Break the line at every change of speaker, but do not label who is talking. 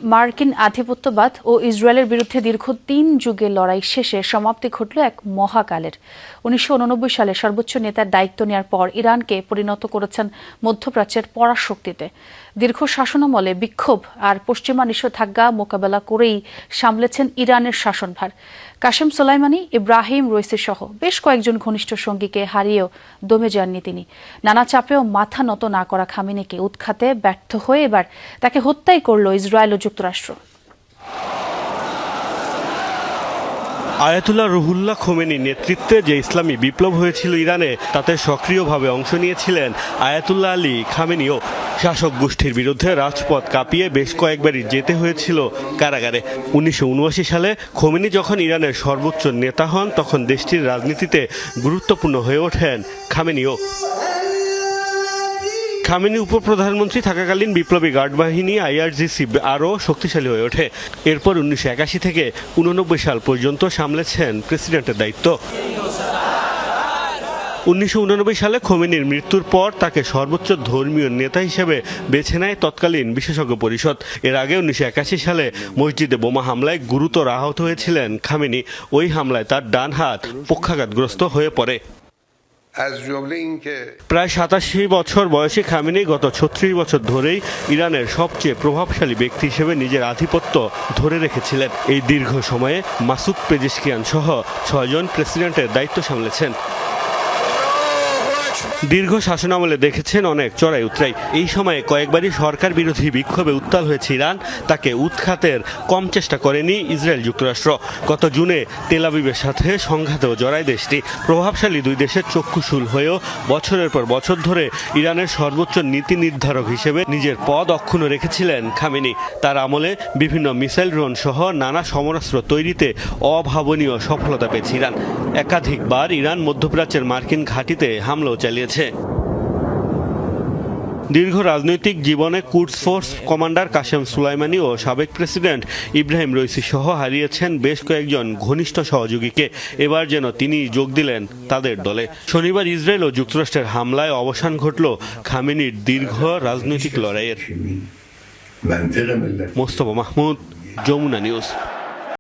মার্কিন আধিপত্যবাদ ও ইসরায়েলের বিরুদ্ধে দীর্ঘ ৩ যুগের লড়াই শেষে সমাপ্তি ঘটল এক মহাকালের। ১৯৮৯ সালে সর্বোচ্চ নেতার দায়িত্ব নেওয়ার পর ইরানকে পরিণত করেছেন মধ্যপ্রাচ্যের পরাশক্তিতে। দীর্ঘ শাসনামলে বিক্ষোভ আর পশ্চিমা নিষেধাজ্ঞা মোকাবেলা করেই সামলেছেন ইরানের শাসনভার। কাশেম সোলাইমানি, ইব্রাহিম রইসি সহ বেশ কয়েকজন ঘনিষ্ঠ সঙ্গীকে হারিয়েও দমে যাননি তিনি। নানা চাপেও মাথা নত না করা খামেনিকে উৎখাতে ব্যর্থ হয়ে এবার তাকে হত্যাই করল ইসরায়েল ও যুক্তরাষ্ট্র।
আয়াতুল্লাহ রুহুল্লাহ খোমেনির নেতৃত্বে যে ইসলামী বিপ্লব হয়েছিল ইরানে, তাতে সক্রিয়ভাবে অংশ নিয়েছিলেন আয়াতুল্লাহ আলী খামেনিও। শাসক গোষ্ঠীর বিরুদ্ধে রাজপথ কাঁপিয়ে বেশ কয়েকবারই যেতে হয়েছিল কারাগারে। ১৯৭৯ সালে খোমেনি যখন ইরানের সর্বোচ্চ নেতা হন, তখন দেশটির রাজনীতিতে গুরুত্বপূর্ণ হয়ে ওঠেন খামেনিও। খামেনি উপপ্রধানমন্ত্রী থাকাকালীন বিপ্লবী গার্ড বাহিনী আইআরজিসি আরও শক্তিশালী হয়ে ওঠে। এরপর ১৯৮১ থেকে ৮৯ সাল পর্যন্ত সামলেছেন প্রেসিডেন্টের দায়িত্ব। ১৯৮৯ সালে খোমেনির মৃত্যুর পর তাকে সর্বোচ্চ ধর্মীয় নেতা হিসেবে বেছে নেয় তৎকালীন বিশেষজ্ঞ পরিষদ। এর আগে ১৯৮১ সালে মসজিদে বোমা হামলায় গুরুতর আহত হয়েছিলেন খামেনি। ওই হামলায় তার ডান হাত পক্ষাঘাতগ্রস্ত হয়ে পড়ে। প্রায় ৮৭ বছর বয়সী খামেনি গত ৩৬ বছর ধরেই ইরানের সবচেয়ে প্রভাবশালী ব্যক্তি হিসেবে নিজের আধিপত্য ধরে রেখেছিলেন। এই দীর্ঘ সময়ে মাসুদ পেজেশকিয়ান সহ ৬ জন প্রেসিডেন্টের দায়িত্ব সামলেছেন। দীর্ঘ শাসনামলে দেখেছেন অনেক চড়াই উতরাই। এই সময়ে কয়েকবারই সরকার বিরোধী বিক্ষোভে উত্তাল হয়েছে ইরান। তাকে উৎখাতের কম চেষ্টা করেনি ইসরায়েল যুক্তরাষ্ট্র। গত জুনে তেল আবিবের সাথে সংঘাতেও জড়ায় দেশটি। প্রভাবশালী দুই দেশের চক্ষুশূল হয়েও বছরের পর বছর ধরে ইরানের সর্বোচ্চ নীতি নির্ধারক হিসেবে নিজের পদ অক্ষুণ্ণ রেখেছিলেন খামেনি। তার আমলে বিভিন্ন মিসাইল ড্রোন সহ নানা সমরাস্ত্র তৈরিতে অভাবনীয় সফলতা পেয়েছে ইরান। একাধিকবার ইরান মধ্যপ্রাচ্যের মার্কিন ঘাঁটিতে হামলাও চালিয়েছে। দীর্ঘ রাজনৈতিক জীবনে kudos force commander Kashem Soleimani ও সাবেক প্রেসিডেন্ট ইব্রাহিম রইসি সহ হারিয়েছেন বেশ কয়েকজন ঘনিষ্ঠ সহযোগীকে। এবার যেন তিনি যোগ দিলেন তাদের দলে। শনিবার ইসরায়েল ও যুক্তরাষ্ট্রের হামলায় অবসান ঘটল খামেনির দীর্ঘ রাজনৈতিক লড়াইয়ের। মোস্তফা মাহমুদ, যমুনা নিউজ।